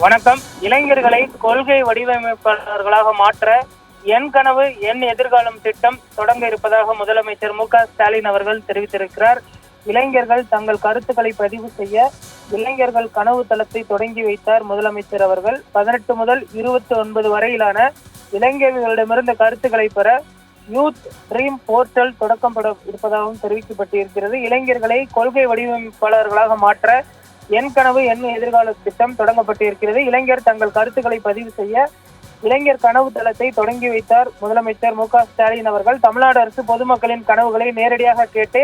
வணக்கம். இளைஞர்களை கொள்கை வடிவமைப்பாளர்களாக மாற்ற என் கனவு என் எதிர்காலம் திட்டம் தொடங்க இருப்பதாக முதலமைச்சர் மு.க.ஸ்டாலின் அவர்கள் தெரிவித்திருக்கிறார். இளைஞர்கள் தங்கள் கருத்துக்களை பதிவு செய்ய இளைஞர்கள் கனவு தளத்தை தொடங்கி வைத்தார் முதலமைச்சர் அவர்கள். 18 முதல் 29 வரையிலான இளைஞர்களிடமிருந்து கருத்துக்களை பெற யூத் ட்ரீம் போர்ட்டல் தொடக்கப்பட இருப்பதாகவும் தெரிவிக்கப்பட்டிருக்கிறது. இளைஞர்களை கொள்கை வடிவமைப்பாளர்களாக மாற்ற என் கனவு என் எதிர்கால திட்டம் தொடங்கப்பட்டிருக்கிறது. இளைஞர் தங்கள் கருத்துக்களை பதிவு செய்ய இளைஞர் கனவு தளத்தை தொடங்கி வைத்தார் முதலமைச்சர் மு.க.ஸ்டாலின் அவர்கள். தமிழ்நாடு அரசு பொதுமக்களின் கனவுகளை நேரடியாக கேட்டு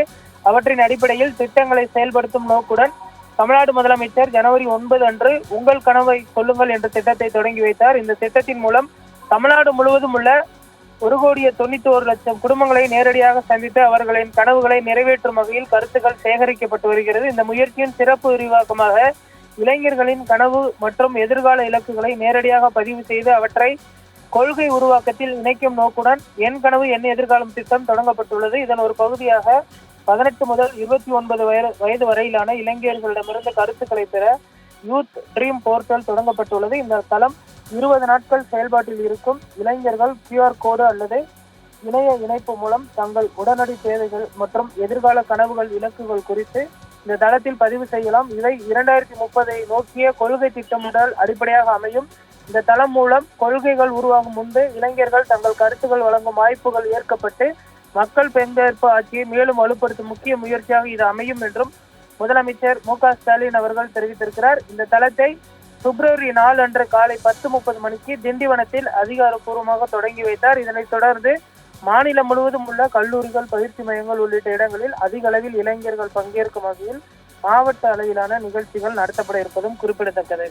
அவற்றின் அடிப்படையில் திட்டங்களை செயல்படுத்தும் நோக்குடன் தமிழ்நாடு முதலமைச்சர் ஜனவரி 9 அன்று உங்கள் கனவை சொல்லுங்கள் என்ற திட்டத்தை தொடங்கி வைத்தார். இந்த திட்டத்தின் மூலம் தமிழ்நாடு முழுவதும் உள்ள 1,91,00,000 குடும்பங்களை நேரடியாக சந்தித்து அவர்களின் கனவுகளை நிறைவேற்றும் வகையில் கருத்துக்கள் சேகரிக்கப்பட்டு வருகிறது. இந்த முயற்சியின் சிறப்பு விரிவாக்கமாக இளைஞர்களின் கனவு மற்றும் எதிர்கால இலக்குகளை நேரடியாக பதிவு செய்து அவற்றை கொள்கை உருவாக்கத்தில் இணைக்கும் நோக்குடன் என் கனவு என் எதிர்காலம் திட்டம் தொடங்கப்பட்டுள்ளது. இதன் ஒரு பகுதியாக 18 முதல் 29 வயது வரையிலான இளைஞர்களிடமிருந்து கருத்துக்களை பெற யூத் ட்ரீம் போர்ட்டல் தொடங்கப்பட்டுள்ளது. இந்த தளம் 20 நாட்கள் செயல்பாட்டில் இருக்கும். இளைஞர்கள் QR கோடு அல்லது இணைய இணைப்பு மூலம் தங்கள் உடனடி தேவைகள் மற்றும் எதிர்கால கனவுகள் இலக்குகள் குறித்து இந்த தளத்தில் பதிவு செய்யலாம். இவை 2030 நோக்கிய கொள்கை திட்டமிடல் அடிப்படையாக அமையும். இந்த தளம் மூலம் கொள்கைகள் உருவாகும் முன்பு இளைஞர்கள் தங்கள் கருத்துக்கள் வழங்கும் வாய்ப்புகள் ஏற்கப்பட்டு மக்கள் பங்கேற்பு ஆட்சியை மேலும் வலுப்படுத்தும் முக்கிய முயற்சியாக இது அமையும் என்றும் முதலமைச்சர் மு.க.ஸ்டாலின் அவர்கள் தெரிவித்திருக்கிறார். இந்த தளத்தை பிப்ரவரி 4 அன்று காலை 10:30 மணிக்கு திண்டிவனத்தில் அதிகாரப்பூர்வமாக தொடங்கி வைத்தார். இதனைத் தொடர்ந்து மாநிலம் முழுவதும் உள்ள கல்லூரிகள், பயிற்சி மையங்கள் உள்ளிட்ட இடங்களில் அதிக அளவில் இளைஞர்கள் பங்கேற்கும் வகையில் மாவட்ட அளவிலான நிகழ்ச்சிகள் நடத்தப்பட இருப்பதும் குறிப்பிடத்தக்கது.